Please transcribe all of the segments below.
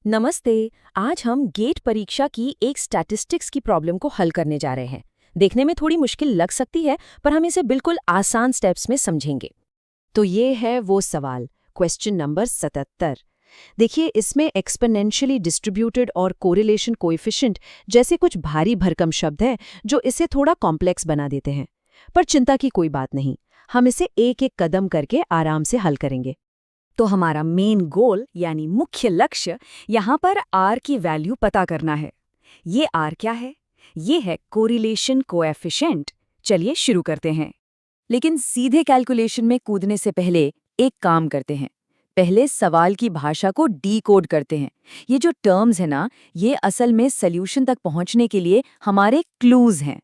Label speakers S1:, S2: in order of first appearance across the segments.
S1: नमस्ते। आज हम गेट परीक्षा की एक स्टैटिस्टिक्स की प्रॉब्लम को हल करने जा रहे हैं। देखने में थोड़ी मुश्किल लग सकती है, पर हम इसे बिल्कुल आसान स्टेप्स में समझेंगे। तो ये है वो सवाल, क्वेश्चन नंबर 77। देखिए, इसमें एक्सपोनेंशियली डिस्ट्रीब्यूटेड और कोरिलेशन कोएफिशिएंट जैसे कुछ भारी भरकम शब्द हैं जो इसे थोड़ा कॉम्प्लेक्स बना देते हैं। पर चिंता की कोई बात नहीं, हम इसे एक एक कदम करके आराम से हल करेंगे। तो हमारा मेन गोल यानी मुख्य लक्ष्य यहाँ पर R की वैल्यू पता करना है। ये R क्या है? ये है कोरिलेशन कोएफिशिएंट। चलिए शुरू करते हैं। लेकिन सीधे कैलकुलेशन में कूदने से पहले एक काम करते हैं। पहले सवाल की भाषा को डीकोड करते हैं। ये जो टर्म्स है ना, ये असल में सॉल्यूशन तक पहुंचने के लिए हमारे क्लूज हैं।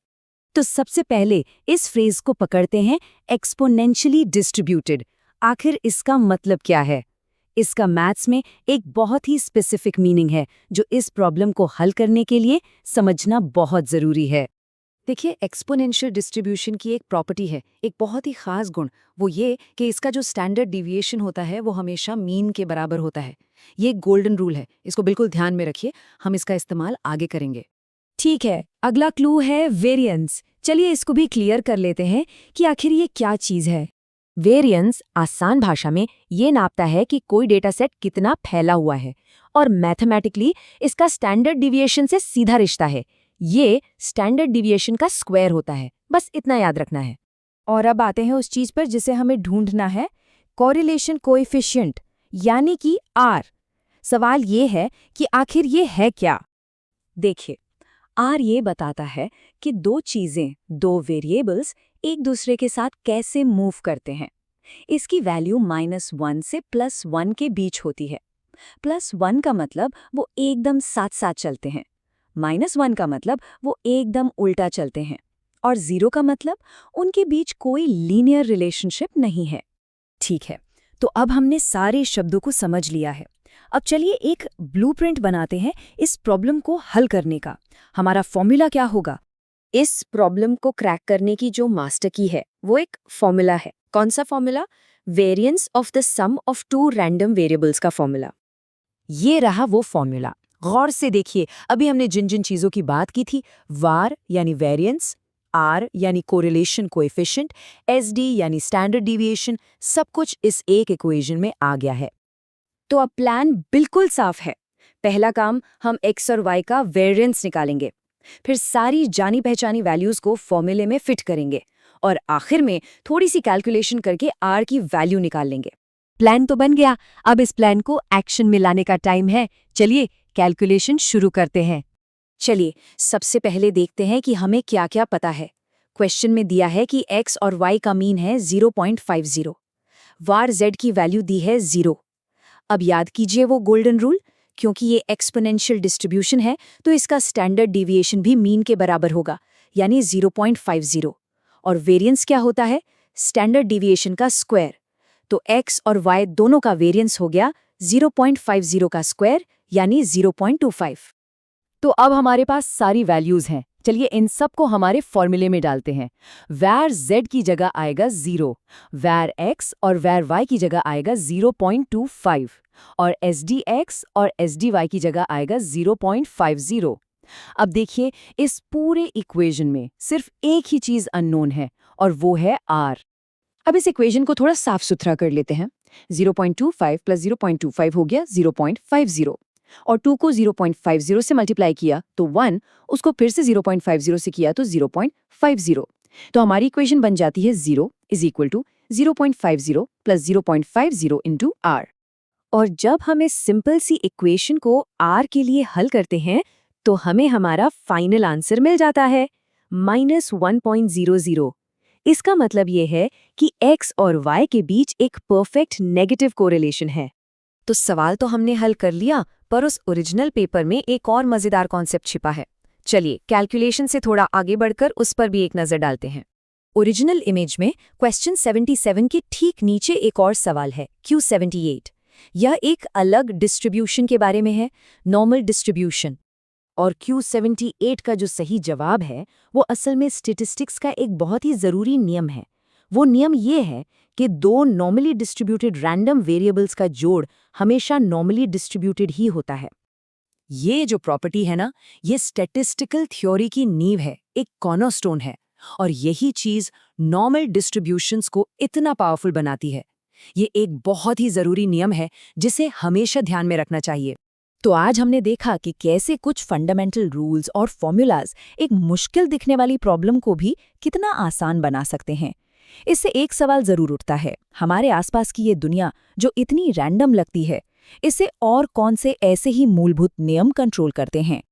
S1: तो सबसे पहले इस फ्रेज को पकड़ते हैं, एक्सपोनेंशियली डिस्ट्रीब्यूटेड। आखिर इसका मतलब क्या है? इसका मैथ्स में एक बहुत ही स्पेसिफिक मीनिंग है जो इस प्रॉब्लम को हल करने के लिए समझना बहुत ज़रूरी है। देखिए, एक्सपोनेंशियल डिस्ट्रीब्यूशन की एक प्रॉपर्टी है, एक बहुत ही खास गुण। वो ये कि इसका जो स्टैंडर्ड डिविएशन होता है वो हमेशा मीन के बराबर होता है। ये एक गोल्डन रूल है, इसको बिल्कुल ध्यान में रखिए। हम इसका इस्तेमाल आगे करेंगे। ठीक है, अगला क्लू है वेरिएंस। चलिए इसको भी क्लियर कर लेते हैं कि आखिर ये क्या चीज़ है। वेरिएंस आसान भाषा में ये नापता है कि कोई डेटा सेट कितना फैला हुआ है, और मैथमेटिकली इसका स्टैंडर्ड डिविएशन से सीधा रिश्ता है। ये स्टैंडर्ड डिविएशन का स्क्वायर होता है, बस इतना याद रखना है। और अब आते हैं उस चीज पर जिसे हमें ढूंढना है, कोरिलेशन कोएफिशिएंट यानी कि R। सवाल ये है कि आखिर ये है क्या। देखिए, R ये बताता है कि दो चीजें, दो वेरिएबल्स एक दूसरे के साथ कैसे मूव करते हैं। इसकी वैल्यू -1 से +1 के बीच होती है। +1 का मतलब वो एकदम साथ साथ चलते हैं, -1 का मतलब वो एकदम उल्टा चलते हैं, और 0 का मतलब उनके बीच कोई लीनियर रिलेशनशिप नहीं है। ठीक है, तो अब हमने सारे शब्दों को समझ लिया है। अब चलिए एक ब्लूप्रिंट बनाते हैं इस प्रॉब्लम को हल करने का। हमारा फॉर्मूला क्या होगा? इस प्रॉब्लम को क्रैक करने की जो मास्टर की है वो एक फॉर्मूला है। कौन सा formula? Variance of the sum of two random variables का फॉर्मूला। ये रहा वो फॉर्मूला। गौर से देखिए, अभी हमने जिन जिन चीजों की बात की थी, वार यानी वेरिएंस, R यानी कोरिलेशन कोएफिशिएंट, SD यानी स्टैंडर्ड डिविएशन, सब कुछ इस एक इक्वेशन में आ गया है। तो अब प्लान बिल्कुल साफ है। पहला काम, हम x और y का वेरिएंस निकालेंगे। फिर सारी जानी पहचानी वैल्यूज को फॉर्मूले में फिट करेंगे, और आखिर में थोड़ी सी कैलकुलेशन करके R की वैल्यू निकाल लेंगे। प्लान तो बन गया, अब इस प्लान को एक्शन में लाने का टाइम है। चलिए कैलकुलेशन शुरू करते हैं। चलिए सबसे पहले देखते हैं कि हमें क्या क्या पता है। क्वेश्चन में दिया है कि x और y का मीन है 0.50, var z की वैल्यू दी है 0। अब याद कीजिए वो गोल्डन रूल, क्योंकि ये एक्सपोनेंशियल डिस्ट्रीब्यूशन है तो इसका स्टैंडर्ड डिविएशन भी मीन के बराबर होगा, यानी 0.50। और वेरिएंस क्या होता है? स्टैंडर्ड डिविएशन का स्क्वायर। तो x और y दोनों का वेरिएंस हो गया 0.50 का स्क्वायर, यानी 0.25। तो अब हमारे पास सारी वैल्यूज हैं। चलिए इन सब को हमारे फॉर्मूले में डालते हैं। var z की जगह आएगा 0, var x और var y की जगह आएगा 0.25, और sdx और sdy की जगह आएगा 0.50। अब देखिए, इस पूरे इक्वेशन में सिर्फ एक ही चीज अननोन है, और वो है r। अब इस इक्वेशन को थोड़ा साफ सुथरा कर लेते हैं। 0.25 + 0.25 हो गया 0.50, और 2 को 0.50 से मल्टीप्लाई किया तो 1, उसको फिर से 0.50 से किया तो 0.50। तो हमारी इक्वेशन बन जाती है 0 = 0.50 + 0.50 × r। और जब हम इस सिंपल सी इक्वेशन को r के लिए हल करते हैं तो हमें हमारा फाइनल आंसर मिल जाता है -1.00। इसका मतलब ये है कि x और y के बीच एक परफेक्ट नेगेटिव कोरिलेशन है। तो सवाल तो हमने हल कर लिया, पर उस ओरिजिनल पेपर में एक और मजेदार कॉन्सेप्ट छिपा है। चलिए कैलकुलेशन से थोड़ा आगे बढ़कर उस पर भी एक नजर डालते हैं। ओरिजिनल इमेज में क्वेश्चन 77 के ठीक नीचे एक और सवाल है, Q78। यह एक अलग डिस्ट्रीब्यूशन के बारे में है, नॉर्मल डिस्ट्रीब्यूशन। और Q78 का जो सही जवाब है वो असल में स्टैटिस्टिक्स का एक बहुत ही ज़रूरी नियम है। वो नियम ये है कि दो नॉर्मली डिस्ट्रीब्यूटेड रैंडम वेरिएबल्स का जोड़ हमेशा नॉर्मली डिस्ट्रीब्यूटेड ही होता है।
S2: ये जो प्रॉपर्टी है ना, ये स्टैटिस्टिकल थ्योरी की नींव है, एक कॉर्नरस्टोन है। और यही चीज नॉर्मल डिस्ट्रीब्यूशंस को इतना पावरफुल बनाती है। ये एक बहुत ही जरूरी नियम है जिसे हमेशा ध्यान में रखना चाहिए।
S1: तो आज हमने देखा कि कैसे कुछ फंडामेंटल रूल्स और फॉर्मूलाज एक मुश्किल दिखने वाली प्रॉब्लम को भी कितना आसान बना सकते हैं। इससे एक सवाल जरूर उठता है, हमारे आसपास की ये दुनिया जो इतनी रैंडम लगती है, इससे और कौन से ऐसे ही मूलभूत नियम कंट्रोल करते हैं।